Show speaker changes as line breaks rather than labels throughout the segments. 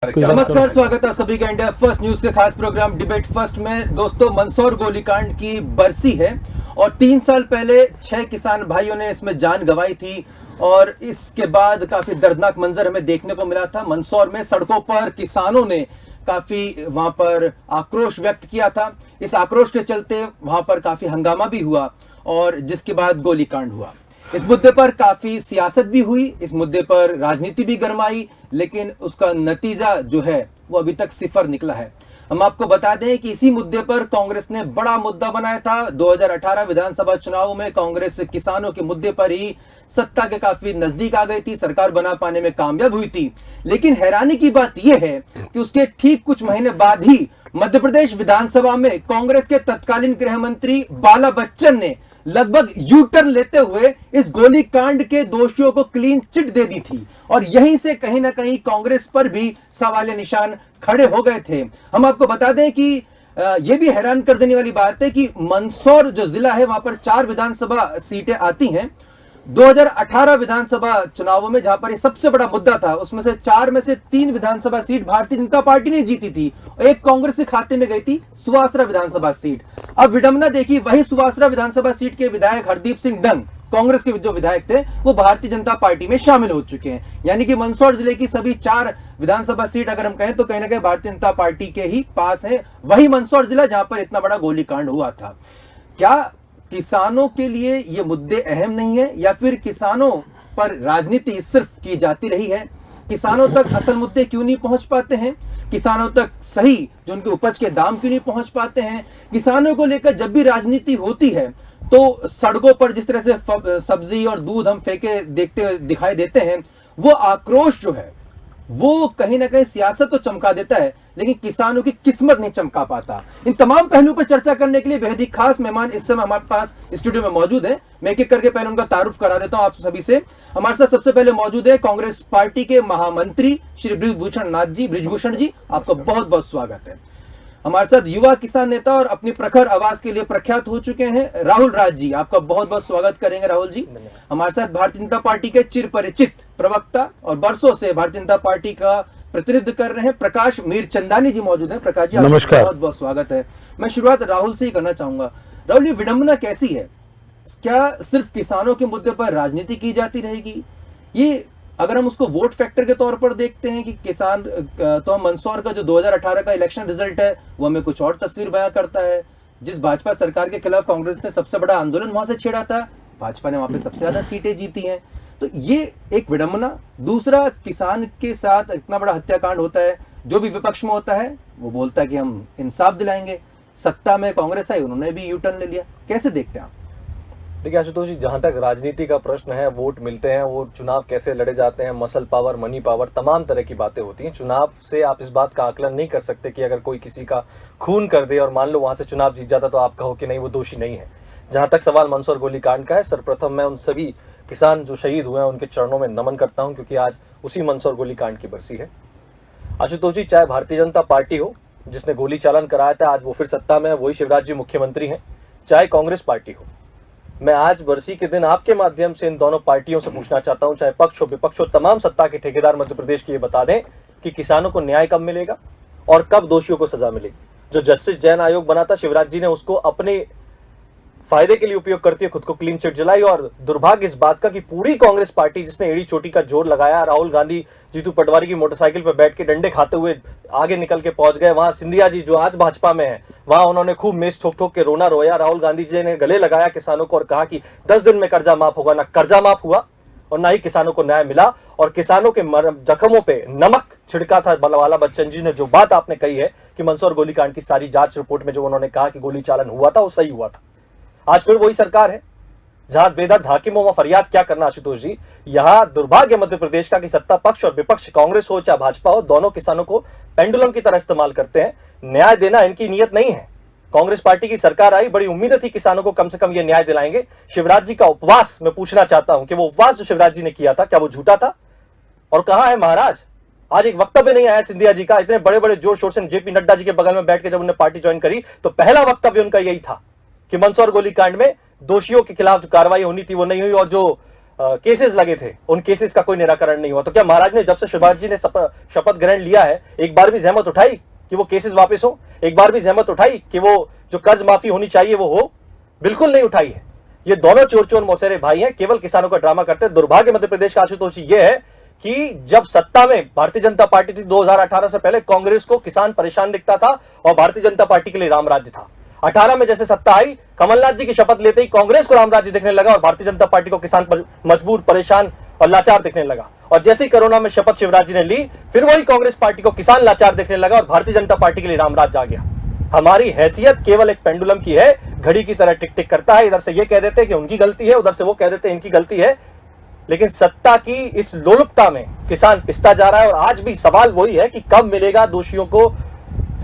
नमस्कार, स्वागत है सभी का इंडिया फर्स्ट न्यूज के खास प्रोग्राम डिबेट फर्स्ट में। दोस्तों, मंदसौर गोलीकांड की बरसी है और 3 साल पहले 6 किसान भाइयों ने इसमें जान गंवाई थी और इसके बाद काफी दर्दनाक मंजर हमें देखने को मिला था। मंदसौर में सड़कों पर किसानों ने काफी वहां पर आक्रोश व्यक्त किया था। इस आक्रोश के चलते वहां पर काफी हंगामा भी हुआ और जिसके बाद गोलीकांड हुआ। इस मुद्दे पर काफी सियासत भी हुई, इस मुद्दे पर राजनीति भी गरमाई, लेकिन उसका नतीजा जो है वो अभी तक सिफर निकला है। हम आपको बता दें कि इसी मुद्दे पर कांग्रेस ने बड़ा मुद्दा बनाया था। 2018 विधानसभा चुनाव में कांग्रेस किसानों के मुद्दे पर ही सत्ता के काफी नजदीक आ गई थी, सरकार बना पाने में कामयाब हुई थी। लेकिन हैरानी की बात यह है कि उसके ठीक कुछ महीने बाद ही मध्य प्रदेश विधानसभा में कांग्रेस के तत्कालीन गृह मंत्री बाला बच्चन ने लगभग यू टर्न लेते हुए इस गोलीकांड के दोषियों को क्लीन चिट दे दी थी और यहीं से कहीं ना कहीं कांग्रेस पर भी सवाल निशान खड़े हो गए थे। हम आपको बता दें कि यह भी हैरान कर देने वाली बात है कि मंदसौर जो जिला है वहां पर 4 विधानसभा सीटें आती हैं। 2018 विधानसभा चुनावों में जहां पर ये सबसे बड़ा मुद्दा था, उसमें से 4 में से 3 विधानसभा सीट भारतीय जनता पार्टी ने जीती थी, एक कांग्रेस के खाते में गई थी सुवासरा विधानसभा सीट। अब विडंबना देखिए, वही सुवासरा विधानसभा सीट के विधायक हरदीप सिंह डंग, कांग्रेस के जो विधायक थे, वो भारतीय जनता पार्टी में शामिल हो चुके हैं। यानी कि मंदसौर जिले की सभी 4 विधानसभा सीट अगर हम कहें तो कहीं ना कहीं भारतीय जनता पार्टी के ही पास है। वही मंदसौर जिला जहां पर इतना बड़ा गोलीकांड हुआ था। क्या किसानों के लिए ये मुद्दे अहम नहीं है या फिर किसानों पर राजनीति सिर्फ की जाती रही है? किसानों तक असल मुद्दे क्यों नहीं पहुंच पाते हैं? किसानों तक सही जो उनके उपज के दाम क्यों नहीं पहुंच पाते हैं? किसानों को लेकर जब भी राजनीति होती है तो सड़कों पर जिस तरह से सब्जी और दूध हम फेंके देखते दिखाई देते हैं, वो आक्रोश जो है वो कहीं ना कहीं सियासत तो चमका देता है, लेकिन किसानों की किस्मत नहीं चमका पाता। इन तमाम पहलुओं पर चर्चा करने के लिए बेहद ही खास मेहमान इस समय हमारे पास स्टूडियो में मौजूद हैं। मैं एक एक करके पहले उनका तारुफ करा देता हूं आप सभी से। हमारे साथ सबसे पहले मौजूद है कांग्रेस पार्टी के महामंत्री श्री बृजभूषण जी, आपका बहुत बहुत स्वागत है। हमारे साथ युवा किसान नेता और अपनी प्रखर आवाज के लिए प्रख्यात हो चुके हैं राहुल राज जी, आपका बहुत बहुत स्वागत करेंगे राहुल जी। हमारे साथ भारतीय जनता पार्टी के चिर परिचित प्रवक्ता और बरसों से भारतीय जनता पार्टी का प्रतिनिधित्व कर रहे हैं प्रकाश मीरचंदानी जी मौजूद हैं। प्रकाश जी, आपका बहुत बहुत स्वागत है। मैं शुरुआत राहुल से ही करना चाहूंगा। राहुल, ये विडंबना कैसी है? क्या सिर्फ किसानों के मुद्दे पर राजनीति की जाती रहेगी? ये अगर हम उसको वोट फैक्टर के तौर पर देखते हैं कि किसान तो मंदसौर का जो 2018 का इलेक्शन रिजल्ट है वो हमें कुछ और तस्वीर बयां करता है। जिस भाजपा सरकार के खिलाफ कांग्रेस ने सबसे बड़ा आंदोलन वहां से छेड़ा था, भाजपा ने वहां पे सबसे ज्यादा सीटें जीती हैं। तो ये एक विडंबना। दूसरा, किसान के साथ इतना बड़ा हत्याकांड होता है, जो भी विपक्ष में होता है वो बोलता है कि हम इंसाफ दिलाएंगे। सत्ता में कांग्रेस आई, उन्होंने भी यू टर्न ले लिया। कैसे देखते हैं आप?
देखिए आशुतोष जी, जहां तक राजनीति का प्रश्न है, वोट मिलते हैं, वो चुनाव कैसे लड़े जाते हैं, मसल पावर, मनी पावर, तमाम तरह की बातें होती हैं। चुनाव से आप इस बात का आकलन नहीं कर सकते कि अगर कोई किसी का खून कर दे और मान लो वहां से चुनाव जीत जाता तो आप कहो कि नहीं वो दोषी नहीं है। जहां तक सवाल मंदसौर गोलीकांड का है, सर्वप्रथम मैं उन सभी किसान जो शहीद हुए हैं उनके चरणों में नमन करता हूं, क्योंकि आज उसी मंदसौर गोलीकांड की बरसी है। आशुतोष जी, चाहे भारतीय जनता पार्टी हो जिसने गोली चालन कराया था, आज वो फिर सत्ता में है, वही शिवराज जी मुख्यमंत्री हैं, चाहे कांग्रेस पार्टी हो। मैं आज बरसी के दिन आपके माध्यम से इन दोनों पार्टियों से पूछना चाहता हूं, चाहे पक्ष हो विपक्ष हो, तमाम सत्ता के ठेकेदार मध्य प्रदेश की ये बता दें कि किसानों को न्याय कब मिलेगा और कब दोषियों को सजा मिलेगी। जो जस्टिस जैन आयोग बना था, शिवराज जी ने उसको अपने फायदे के लिए उपयोग करती है, खुद को क्लीन चिट जलाई। और दुर्भाग्य इस बात का कि पूरी कांग्रेस पार्टी जिसने एड़ी चोटी का जोर लगाया, राहुल गांधी जीतू पटवारी की मोटरसाइकिल पर बैठ के डंडे खाते हुए आगे निकल के पहुंच गए। वहां सिंधिया जी जो आज भाजपा में है, वहां उन्होंने खूब मेज ठोक ठोक के रोना रोया। राहुल गांधी जी ने गले लगाया किसानों को और कहा कि 10 दिन में कर्जा माफ होगा। ना कर्जा माफ हुआ और ना ही किसानों को न्याय मिला। और किसानों के जख्मों पे नमक छिड़का था बाला बच्चन जी ने। जो बात आपने कही है कि मंदसौर गोलीकांड की सारी जांच रिपोर्ट में जो उन्होंने कहा कि गोली चालन हुआ था वो सही हुआ था। आज फिर वही सरकार है जहां बेदर्द हाकिमों में फरियाद क्या करना आशुतोष जी। यहां दुर्भाग्य मध्य प्रदेश का कि सत्ता पक्ष और विपक्ष, कांग्रेस हो चाहे भाजपा हो, दोनों किसानों को पेंडुलम की तरह इस्तेमाल करते हैं। न्याय देना इनकी नीयत नहीं है। कांग्रेस पार्टी की सरकार आई, बड़ी उम्मीद थी किसानों को कम से कम ये न्याय दिलाएंगे। शिवराज जी का उपवास, मैं पूछना चाहता हूं कि वो उपवास जो शिवराज जी ने किया था, क्या वो झूठा था? और कहां है महाराज? आज एक वक्तव्य नहीं आया सिंधिया जी का। इतने बड़े बड़े जोर शोर से जेपी नड्डा जी के बगल में बैठ के जब उन्होंने पार्टी ज्वाइन करी तो पहला वक्तव्य उनका यही था कि मंदसौर गोलीकांड में दोषियों के खिलाफ जो कार्रवाई होनी थी वो नहीं हुई। और जो केसेस लगे थे, उन केसेस का कोई निराकरण नहीं हुआ। तो क्या महाराज ने जब से शिवराज जी ने शपथ ग्रहण लिया है, एक बार भी जहमत उठाई कि वो केसेस वापस हो? एक बार भी जहमत उठाई कि वो जो कर्ज माफी होनी चाहिए वो हो? बिल्कुल नहीं उठाई है। ये दोनों चोर चोर मौसेरे भाई हैं, केवल किसानों का ड्रामा करते हैं। दुर्भाग्य मध्य प्रदेश का आशुतोष जी ये है कि जब सत्ता में भारतीय जनता पार्टी थी 2018 से पहले, कांग्रेस को किसान परेशान दिखता था और भारतीय जनता पार्टी के लिए राम राज्य था। 18 में जैसे सत्ता आई, कमलनाथ जी की शपथ लेते ही कांग्रेस को राम राज्य दिखने लगा और भारतीय जनता पार्टी को किसान मजबूर, परेशान और लाचार दिखने लगा। और जैसे ही कोरोना में शपथ शिवराज जी ने ली, फिर वही कांग्रेस पार्टी को किसान लाचार दिखने लगा और भारतीय जनता पार्टी के लिए राम राज्य आ गया। हमारी हैसियत केवल एक पेंडुलम की है, घड़ी की तरह टिक टिक करता है। इधर से ये कह देते हैं कि उनकी गलती है, उधर से वो कह देते हैं इनकी गलती है। लेकिन सत्ता की इस लोलुपता में किसान पिसता जा रहा है। और आज भी सवाल वही है कि कब मिलेगा दोषियों को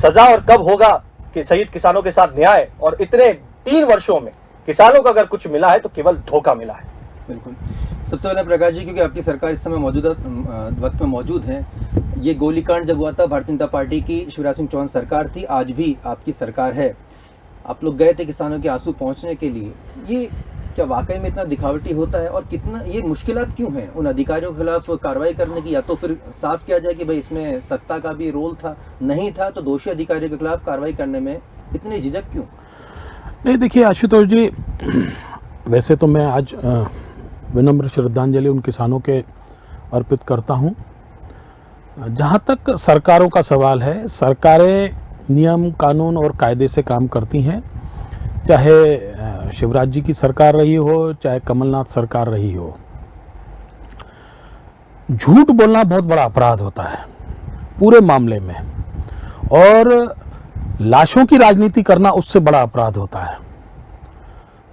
सजा और कब होगा कि शहीद किसानों के साथ न्याय। और इतने 3 वर्षों में किसानों को अगर कुछ मिला है तो केवल धोखा मिला है।
बिल्कुल। सबसे पहले प्रकाश जी, क्योंकि आपकी सरकार इस समय मौजूदा वक्त में मौजूद है, ये गोलीकांड जब हुआ था भारतीय जनता पार्टी की शिवराज सिंह चौहान सरकार थी, आज भी आपकी सरकार है। आप लोग गए थे किसानों के आंसू पहुंचने के लिए। ये क्या वाकई में इतना दिखावटी होता है और कितना ये मुश्किलात क्यों हैं उन अधिकारियों के खिलाफ कार्रवाई करने की? या तो फिर साफ किया जाए कि भाई इसमें सत्ता का भी रोल था, नहीं था तो दोषी अधिकारियों के खिलाफ कार्रवाई करने में इतनी झिझक क्यों?
नहीं, देखिए आशुतोष जी, वैसे तो मैं आज विनम्र श्रद्धांजलि उन किसानों के अर्पित करता हूं। जहां तक सरकारों का सवाल है, सरकारें नियम कानून और कायदे से काम करती हैं, चाहे शिवराज जी की सरकार रही हो, चाहे कमलनाथ सरकार रही हो। झूठ बोलना बहुत बड़ा अपराध होता है पूरे मामले में, और लाशों की राजनीति करना उससे बड़ा अपराध होता है।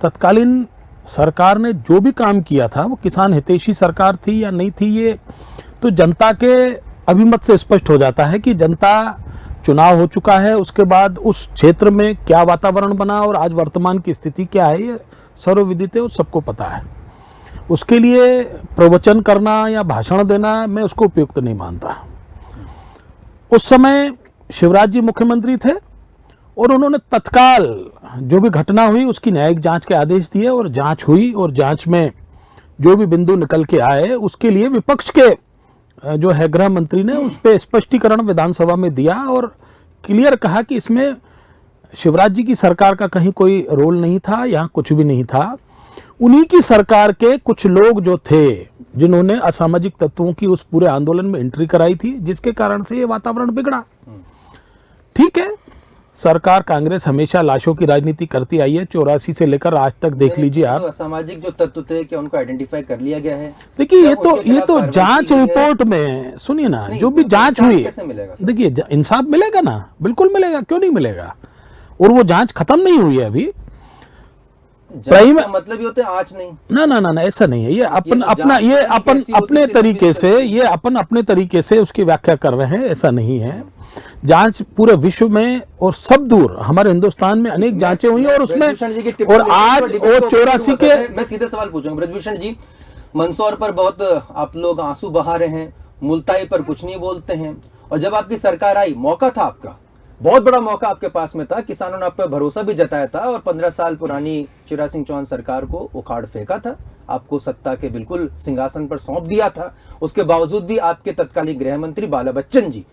तत्कालीन सरकार ने जो भी काम किया था वो किसान हितैषी सरकार थी या नहीं थी, ये तो जनता के अभिमत से स्पष्ट हो जाता है कि जनता, चुनाव हो चुका है, उसके बाद उस क्षेत्र में क्या वातावरण बना और आज वर्तमान की स्थिति क्या है, ये सर्वविदित है, सबको पता है। उसके लिए प्रवचन करना या भाषण देना मैं उसको उपयुक्त नहीं मानता। उस समय शिवराज जी मुख्यमंत्री थे और उन्होंने तत्काल जो भी घटना हुई उसकी न्यायिक जांच के आदेश दिए और जांच हुई, और जांच में जो भी बिंदु निकल के आए उसके लिए विपक्ष के जो है गृह मंत्री ने उस पर स्पष्टीकरण विधानसभा में दिया और क्लियर कहा कि इसमें शिवराज जी की सरकार का कहीं कोई रोल नहीं था, यहाँ कुछ भी नहीं था। उन्हीं की सरकार के कुछ लोग जो थे जिन्होंने असामाजिक तत्वों की उस पूरे आंदोलन में एंट्री कराई थी, जिसके कारण से ये वातावरण बिगड़ा। ठीक है, सरकार कांग्रेस हमेशा लाशों की राजनीति करती आई है, 84 से लेकर आज तक देख लीजिए आप।
असामाजिक जो तत्व थे क्या उनको आइडेंटिफाई कर लिया गया है?
देखिए ये तो जांच रिपोर्ट में, सुनिए ना, जो भी जांच हुई, देखिए इंसाफ मिलेगा ना, बिल्कुल मिलेगा, क्यों नहीं मिलेगा। और वो जांच खत्म नहीं हुई है अभी।
मतलब ये होते आज नहीं,
ना ऐसा नहीं है। ये अपने तरीके से उसकी व्याख्या कर रहे हैं, ऐसा नहीं है। जांच पूरे विश्व में और सब दूर, हमारे हिंदुस्तान में अनेक जांचें हुई और उसमें, और आज और 84 के,
मैं सीधे सवाल पूछूंगा ब्रजभूषण जी, मंदसौर पर बहुत आप लोग आंसू बहा रहे हैं, मुल्ताई पर कुछ नहीं बोलते हैं, और जब आपकी सरकार आई, मौका था आपका, बहुत बड़ा मौका आपके पास में था, किसानों ने आप पर भरोसा भी जताया था और 15 साल पुरानी शिवराज सिंह चौहान सरकार को उखाड़ फेंका था, आपको सत्ता के बिल्कुल सिंहासन पर सौंप दिया था। उसके बावजूद भी आपके तत्कालीन गृह मंत्री बाला बच्चन जी,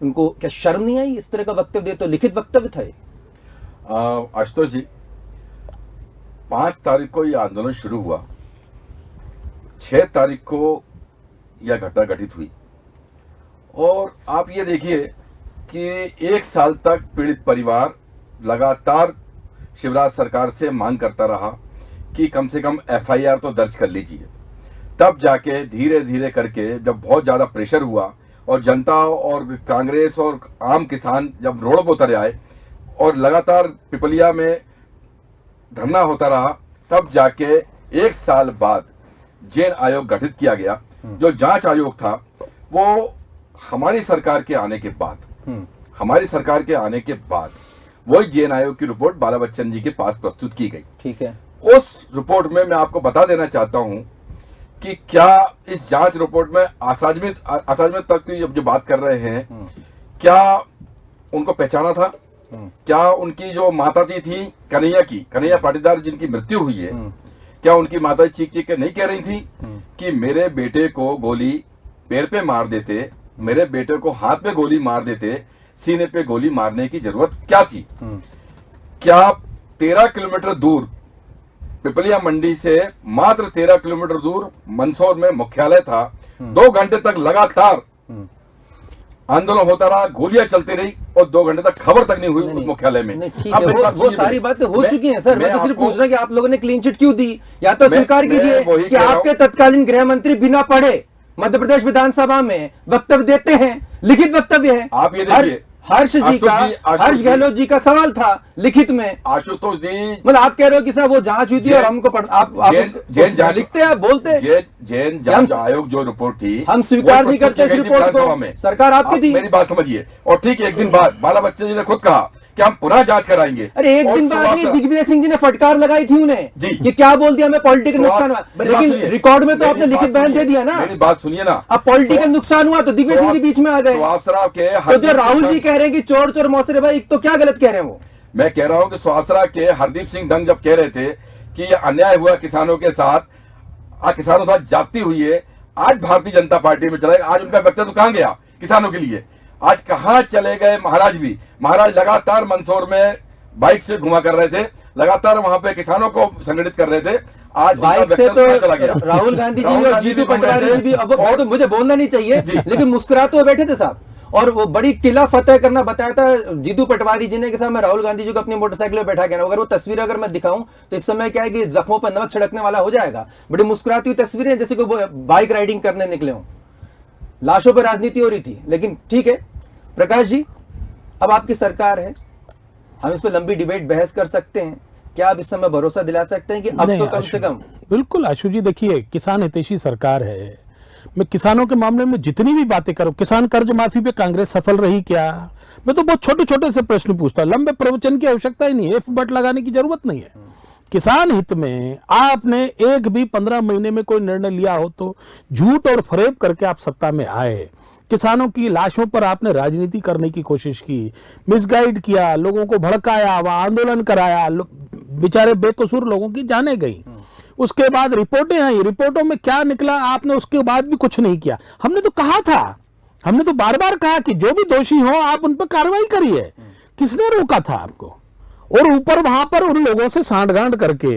उनको क्या शर्म नहीं आई इस तरह का वक्तव्य दे? तो लिखित वक्तव्य था।
आशुतोष जी, 5 तारीख को यह आंदोलन शुरू हुआ, 6 तारीख को यह घटना घटित हुई, और आप ये देखिए कि 1 साल तक पीड़ित परिवार लगातार शिवराज सरकार से मांग करता रहा कि कम से कम FIR तो दर्ज कर लीजिए। तब जाके धीरे धीरे करके जब बहुत ज़्यादा प्रेशर हुआ और जनता और कांग्रेस और आम किसान जब रोड पर उतर आए और लगातार पिपलिया में धरना होता रहा, तब जाके 1 साल बाद जैन आयोग गठित किया गया। जो जांच आयोग था वो हमारी सरकार के आने के बाद वही जैन आयोग की रिपोर्ट बाला बच्चन जी के पास प्रस्तुत की गई।
ठीक है,
उस रिपोर्ट में मैं आपको बता देना चाहता हूं कि क्या इस जांच रिपोर्ट में असाजमियत तक की जो बात कर रहे हैं, क्या उनको पहचाना था? क्या उनकी जो माता जी थी कन्हैया पाटीदार जिनकी मृत्यु हुई है, क्या उनकी माता चीख चीख के नहीं कह रही थी कि मेरे बेटे को गोली पैर पे मार देते, मेरे बेटे को हाथ पे गोली मार देते, सीने पे गोली मारने की जरूरत क्या थी? क्या 13 किलोमीटर दूर पिपलिया मंडी से मात्र 13 किलोमीटर दूर मंदसौर में मुख्यालय था, 2 घंटे तक लगातार आंदोलन होता रहा, गोलियां चलती रही और 2 घंटे तक खबर तक नहीं हुई उस मुख्यालय में।
ठीक है, वो सारी बातें हो चुकी हैं सर। मैं तो सिर्फ पूछ रहा कि आप लोगों ने क्लीन चिट क्यों दी? या तो स्वीकार कीजिए कि आपके तत्कालीन गृह मंत्री बिना पढ़े मध्य प्रदेश विधानसभा में वक्तव्य देते हैं, लिखित वक्तव्य है।
आप ये देखिए,
हर्ष गहलोत जी का सवाल था लिखित में,
आशुतोष जी,
मतलब आप कह रहे हो कि सर वो जांच हुई थी और हमको आप लिखते हैं, आप बोलते हैं
जैन जांच आयोग जो रिपोर्ट थी
हम स्वीकार नहीं करते इस रिपोर्ट को, सरकार आपकी थी।
मेरी बात समझिए। और ठीक एक दिन बाद बाला बच्चन जी ने खुद कहा कि हम पुनः जांच कराएंगे।
अरे एक दिन बाद नहीं, दिग्विजय सिंह जी ने फटकार लगाई थी उन्हें कि क्या बोल दिया, मैं पॉलिटिकल नुकसान हुआ, लेकिन रिकॉर्ड में तो आपने लिखित बयान दे दिया ना।
मेरी बात सुनिए ना।
अब पॉलिटिकल नुकसान हुआ तो दिग्विजय सिंह जी बीच में आ गए। तो जो राहुल जी कह रहे हैं कि चोर चोर मौसरे भाई, तो क्या गलत कह रहे हैं वो?
मैं कह रहा हूं कि सुहासरा के हरदीप सिंह डंग जब कह रहे थे कि ये अन्याय हुआ किसानों के साथ, किसानों के साथ जाती हुई है, आज भारतीय जनता पार्टी में चला गया। आज उनका वक्तव्य कहां गया किसानों के लिए? आज कहां चले गए महाराज भी? महाराज लगातार मंदसौर में बाइक से घुमा कर रहे थे, लगातार वहां पे किसानों को संगठित कर रहे थे। आज
बाइक से तो राहुल गांधी जी और जीतू पटवारी जी भी, अब तो मुझे बोलना नहीं चाहिए, लेकिन मुस्कुराते हुए बैठे थे साहब। और वो बड़ी किला फतेह करना बताया था जीतू पटवारी जी ने कि साहब मैं राहुल गांधी जी को अपनी मोटरसाइकिल में बैठा के ना, अगर वो तस्वीर अगर मैं दिखाऊं तो इस समय क्या है कि जख्मों पर नमक छिड़कने वाला हो जाएगा। बड़ी मुस्कुराती हुई तस्वीरें, जैसे कि वो बाइक राइडिंग करने निकले हों। लाशों पर राजनीति हो रही थी, लेकिन ठीक है प्रकाश जी, अब आपकी सरकार है, हम इस पर लंबी डिबेट बहस कर सकते हैं। क्या आप इस समय भरोसा दिला सकते हैं कि अब तो कम से कम?
बिल्कुल आशु जी, देखिए किसान हितैषी सरकार है। मैं किसानों के मामले में जितनी भी बातें करूं, किसान कर्ज माफी पे कांग्रेस सफल रही क्या? मैं तो बहुत छोटे छोटे से प्रश्न पूछता, लंबे प्रवचन की आवश्यकता ही नहीं है, बट लगाने की जरूरत नहीं है। किसान हित में आपने एक भी 15 महीने में कोई निर्णय लिया हो तो झूठ और फरेब करके आप सत्ता में आए। किसानों की लाशों पर आपने राजनीति करने की कोशिश की, मिसगाइड किया, लोगों को भड़काया, वहां आंदोलन कराया, बेचारे बेकसूर लोगों की जाने गई। उसके बाद रिपोर्टें आई, रिपोर्टों में क्या निकला आपने उसके बाद भी कुछ नहीं किया। हमने तो कहा था, हमने तो बार बार कहा कि जो भी दोषी हो आप उन पर कार्रवाई करिए। किसने रोका था आपको? और ऊपर वहां पर उन लोगों से सांठगांठ करके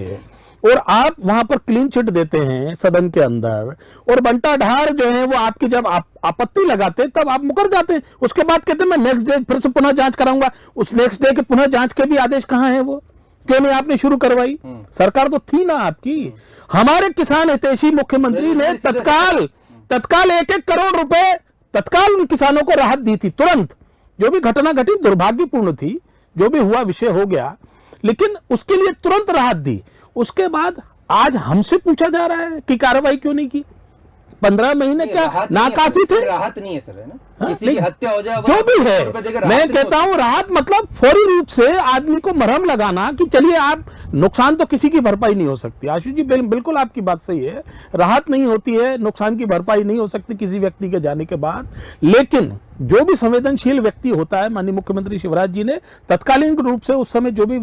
और आप वहां पर क्लीन चिट देते हैं सदन के अंदर, और बंटा ढार जो है वो आपकी जब आपत्ति लगाते तब आप मुकर जाते हैं। उसके बाद कहते हैं मैं नेक्स्ट डे फिर से पुनः जांच कराऊंगा। उस नेक्स्ट डे के पुनः जांच के भी आदेश कहां है? वो क्यों नहीं आपने शुरू करवाई? सरकार तो थी ना आपकी। हमारे किसान हितैषी मुख्यमंत्री ने तत्काल 1-1 करोड़ रुपए तत्काल उन किसानों को राहत दी थी तुरंत। जो भी घटना घटी दुर्भाग्यपूर्ण थी, जो भी हुआ विषय हो गया, लेकिन उसके लिए तुरंत राहत दी। उसके बाद आज हमसे पूछा जा रहा है कि कार्रवाई क्यों नहीं की? 15 महीने क्या नाकाफी थे?
राहत नहीं है सर, है ना? किसी की हत्या हो जाए
जो भी है, मैं कहता हूं राहत मतलब फौरी रूप से आदमी को मरहम लगाना कि चलिए आप, नुकसान तो किसी की भरपाई नहीं हो सकती। आशु जी बिल्कुल आपकी बात सही है, राहत नहीं होती है, नुकसान की भरपाई नहीं हो सकती किसी व्यक्ति के जाने के बाद। लेकिन जो भी संवेदनशील व्यक्ति होता है, माननीय मुख्यमंत्री शिवराज जी ने तत्कालीन रूप से उस समय जो भी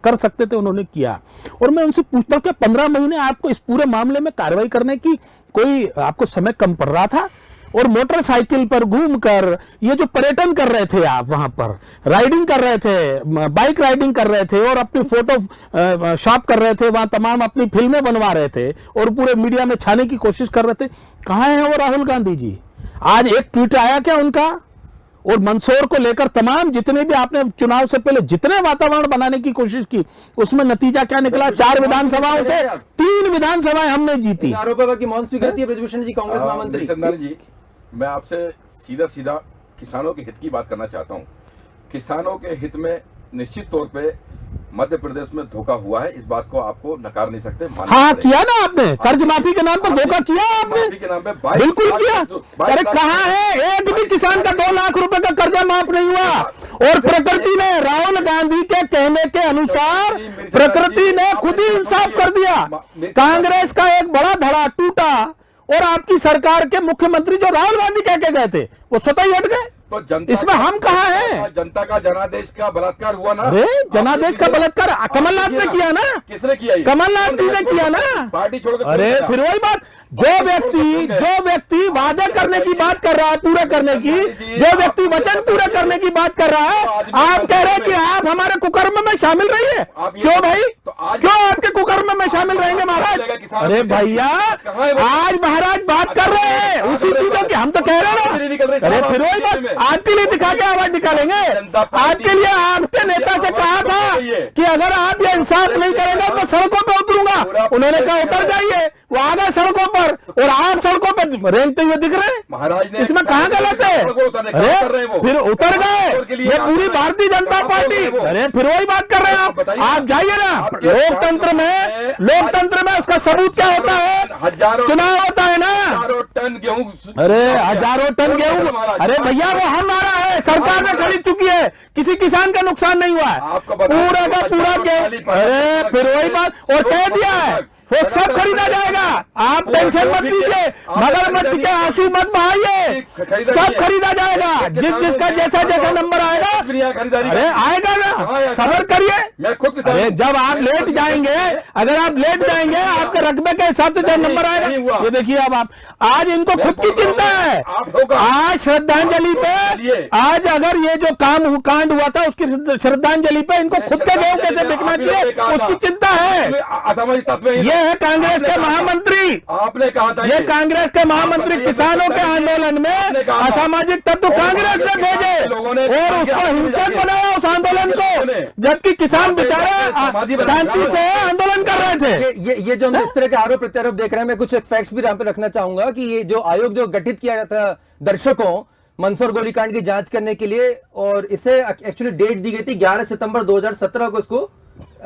कर सकते थे उन्होंने किया। और मैं उनसे पूछता हूं कि 15 महीने आपको इस पूरे मामले में कार्रवाई करने की कोई आपको समय कम पड़ रहा था? और मोटरसाइकिल पर घूमकर ये जो पर्यटन कर रहे थे आप, वहां पर राइडिंग कर रहे थे, बाइक राइडिंग कर रहे थे और अपनी फोटो शॉप कर रहे थे, वहां तमाम अपनी फिल्में बनवा रहे थे और पूरे मीडिया में छाने की कोशिश कर रहे थे। कहां है वो राहुल गांधी जी? आज एक ट्वीट आया क्या उनका? और मंदसौर को लेकर तमाम जितने भी आपने चुनाव से पहले जितने वातावरण बनाने की कोशिश की, उसमें नतीजा क्या निकला? 4 विधानसभाओं से 3 विधानसभाएं हमने जीती।
आरोप की मौन स्वीकृति है ब्रजभूषण जी, कांग्रेस महामंत्री।
जी, मैं आपसे सीधा किसानों के हित की बात करना चाहता हूं। किसानों के हित में निश्चित तौर पे मध्य प्रदेश में धोखा हुआ है, इस बात को आपको नकार नहीं सकते।
हाँ किया ना आपने, कर्ज माफी के नाम पर धोखा किया आपने,
के नाम पे
बिल्कुल किया। अरे कहाँ है एक भी किसान का 2 लाख रुपए का कर्जा माफ नहीं हुआ? और प्रकृति ने राहुल गांधी के कहने के अनुसार प्रकृति ने खुद ही इंसाफ कर दिया। कांग्रेस का एक बड़ा धड़ा टूटा और आपकी सरकार के मुख्यमंत्री जो राहुल गांधी कह के गए थे वो स्वतः ही हट गए।
तो जनता
इसमें हम कहाँ हैं?
जनता का जनादेश का बलात्कार हुआ ना।
अरे जनादेश का बलात्कार कमलनाथ ने किया ना।
किसने किया?
कमलनाथ जी ने किया ना।
पार्टी छोड़कर।
अरे फिर वही बात, जो व्यक्ति वादा करने की बात कर रहा है पूरा करने की, जो व्यक्ति वचन पूरा करने की बात कर रहा है, आप कह रहे हैं कि आप हमारे कुकर्म में शामिल रहिए। क्यों भाई, क्यों आपके कुकर्म में शामिल रहेंगे महाराज? अरे भैया आज महाराज बात कर रहे हैं उसी चीजों की, हम तो कह रहे हैं ना। अरे फिर वही बात, आपके लिए दिखा के आवाज निकालेंगे। आपके लिए आपके नेता से कहा था कि अगर आप ये इंसाफ नहीं करेंगे तो सड़कों पर उतरूंगा। उन्होंने कहा उतर जाइए, वो आ गए सड़कों पर और आप सड़कों पर रेंगते हुए दिख रहे हैं।
महाराज ने
इसमें कहाँ गलत है? अरे फिर उतर गए, ये पूरी भारतीय जनता पार्टी। अरे फिर वही बात कर रहे हैं आप जाइए ना। लोकतंत्र में उसका सबूत क्या होता है? चुनाव होता है ना।
हजारों टन गेहूं।
अरे हजारों टन गेहूं, अरे भैया वो हमारा है, सरकार ने खरीद चुकी है, किसी किसान का नुकसान नहीं हुआ है, पूरा का पूरा गेहूं। अरे फिर वही बात, और कह दिया है वो सब खरीदा जाएगा, आप टेंशन मत लीजिए, मगरमच्छ के आंसू मत बहाइए, सब खरीदा जाएगा। जिसका जैसा जैसा नंबर आएगा, अरे आएगा ना, सबर करिए।
मैं खुद
अरे जब आप लेट जाएंगे, अगर आप लेट जाएंगे आपके रकबे के हिसाब से जब नंबर आएगा। ये देखिए अब आप, आज इनको खुद की चिंता है। आज श्रद्धांजलि पे, आज अगर ये जो कांड हुआ था उसकी श्रद्धांजलि पे इनको खुद का गेहूं कैसे बिकना चाहिए उसकी चिंता है।
असामाजिक तत्व
ये है कांग्रेस के महामंत्री।
आपने कहा था
ये कांग्रेस के महामंत्री किसानों के आंदोलन में असामाजिक तत्व कांग्रेस ने भेजे और उसको हिंसक बनाया उस आंदोलन को, जबकि किसान बेचारे शांति से आंदोलन कर रहे थे।
ये जो हम इस तरह के आरोप प्रत्यारोप देख रहे हैं, मैं कुछ एक फैक्ट्स भी यहाँ पे रखना चाहूंगा कि ये जो आयोग जो गठित किया गया था दर्शकों मंदसौर गोलीकांड की जांच करने के लिए, और इसे एक्चुअली डेट दी गई थी 11 सितंबर 2017 को इसको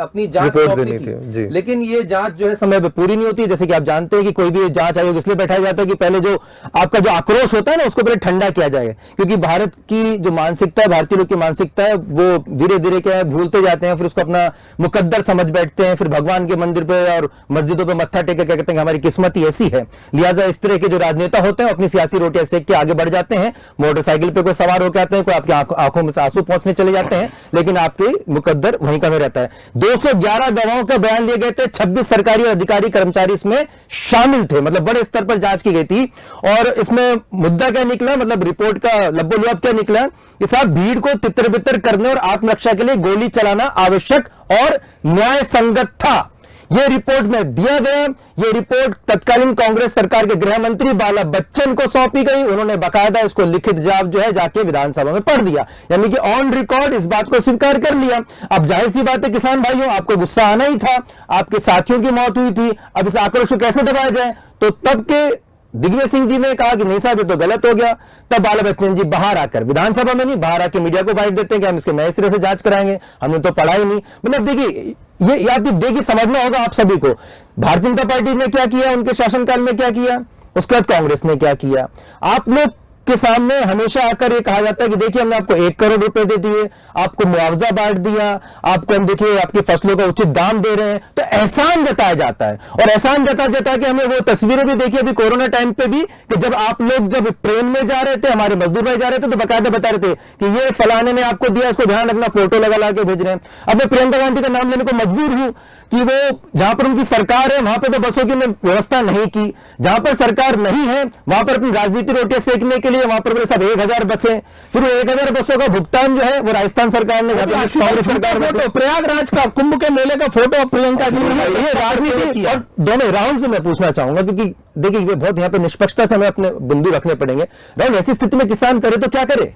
अपनी जांच सौंपनी थी। लेकिन ये जांच जो है समय पे पूरी नहीं होती। जैसे कि आप जानते हैं कि कोई भी जांच आयोग इसलिए बैठाया जाता है कि पहले जो आपका जो आक्रोश होता है ना उसको पहले ठंडा किया जाए, क्योंकि भारत की जो मानसिकता है, भारतीय लोग की मानसिकता है, वो धीरे धीरे क्या है भूलते जाते हैं, फिर उसको अपना मुकद्दर समझ बैठते हैं, फिर भगवान के मंदिर पे और मस्जिदों पे मत्था टेक के कहते हैं हमारी किस्मत ही ऐसी है। लिहाजा इस तरह के जो राजनेता होते हैं अपनी सियासी रोटियां सेक के आगे बढ़ जाते हैं, मोटरसाइकिल पे कोई सवार होकर आते हैं, कोई आपकी आंखों में आंसू पहुंचने चले जाते हैं, लेकिन आपके मुकद्दर वहीं का रहता है। 211 गवाहों के बयान लिए गए थे, 26 सरकारी और अधिकारी कर्मचारी इसमें शामिल थे, मतलब बड़े स्तर पर जांच की गई थी। और इसमें मुद्दा क्या निकला, मतलब रिपोर्ट का लब्बो-लुआब क्या निकला कि साहब भीड़ को तितर-बितर करने और आत्मरक्षा के लिए गोली चलाना आवश्यक और न्याय संगत था, यह रिपोर्ट में दिया गया। यह रिपोर्ट तत्कालीन कांग्रेस सरकार के गृह मंत्री बाला बच्चन को सौंपी गई। उन्होंने बाकायदा इसको लिखित जवाब जो है जाके विधानसभा में पढ़ दिया, यानी कि ऑन रिकॉर्ड इस बात को स्वीकार कर लिया। अब जाहिर सी बात है किसान भाइयों, आपको गुस्सा आना ही था, आपके साथियों की मौत हुई थी, अब इस आक्रोश को कैसे दबाया जाए? तो तब के दिग्विजय सिंह जी ने कहा कि नहीं साहब ये तो गलत हो गया। तब बाला बच्चन जी बाहर आकर, विधानसभा में नहीं, बाहर आकर मीडिया को बाइट देते हैं कि हम इसके नए सिरे से जांच कराएंगे, हमने तो पढ़ा ही नहीं। मतलब देखिए ये आप देखिए समझना होगा आप सभी को, भारतीय जनता पार्टी ने क्या किया, उनके शासनकाल में क्या किया, उसके बाद कांग्रेस ने क्या किया। आप लोग के सामने हमेशा आकर ये कहा जाता है कि देखिए हमने आपको 1 करोड़ रुपए दे दिए, आपको मुआवजा बांट दिया, आपको हम देखिए आपकी फसलों का उचित दाम दे रहे हैं, तो एहसान जताया जाता है। और एहसान जता के हमें वो तस्वीरें भी देखी अभी कोरोना टाइम पे भी कि जब आप लोग जब ट्रेन में जा रहे थे, हमारे मजदूर भाई जा रहे थे, तो बाकायदा बता रहे थे कि ये फलाने ने आपको दिया, इसको ध्यान रखना, फोटो लगा के भेज रहे हैं। अब मैं प्रियंका गांधी का नाम लेने को मजबूर हूं कि वो जहां पर उनकी सरकार है वहां पर तो बसों की व्यवस्था नहीं की, जहां पर सरकार नहीं है वहां पर अपनी राजनीति रोटियां सेकने के लिए वहां पर सब 1000 बसें, फिर 1000 बसों का भुगतान जो है वो राजस्थान सरकार ने, कांग्रेस सरकार ने, प्रयागराज का कुंभ के मेले का फोटो प्रियंका जी ने, ये राजनीति और दोनों राउंड से मैं पूछना चाहूंगा, क्योंकि देखिए ये बहुत यहाँ पे निष्पक्षता से हमें अपने बिंदु रखने पड़ेंगे। राहुल, ऐसी स्थिति में किसान करे तो क्या करे?